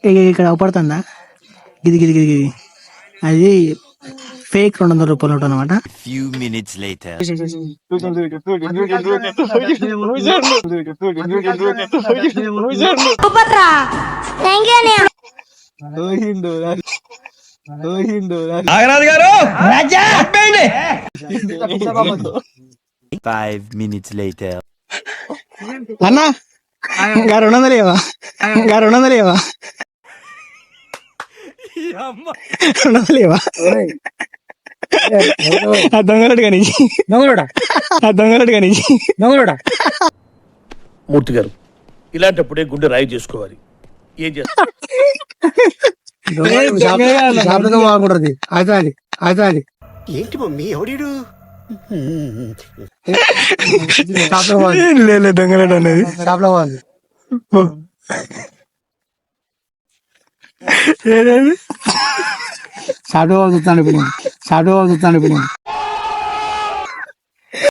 ఇక్కడ అవపడుతుందా? గిది గిది గిది గిది అది ఫేక్ 200 రూపాయలు నోట్ అనమాట. Few minutes later. నాగరాజు గారు 5 minutes later. అన్నా 200 ఇవ్వవా? 200 ఇవ్వవా? 200 ఇవ్వవా? ఆ దొంగలుడు కానీ ఆ దొంగలుడు కానీ మూర్తి గారు ఇలాంటప్పుడే గుండె రాయి చేసుకోవాలి. ఏం చేస్తారు? బాగుంటది. అది ఏంటి మమ్మీ ఎవడీడు? లేదు దొంగలుడు అనేది షాప్ లో బాగుంది. ఏదేది షాప్ లో చూస్తాను ఇప్పుడు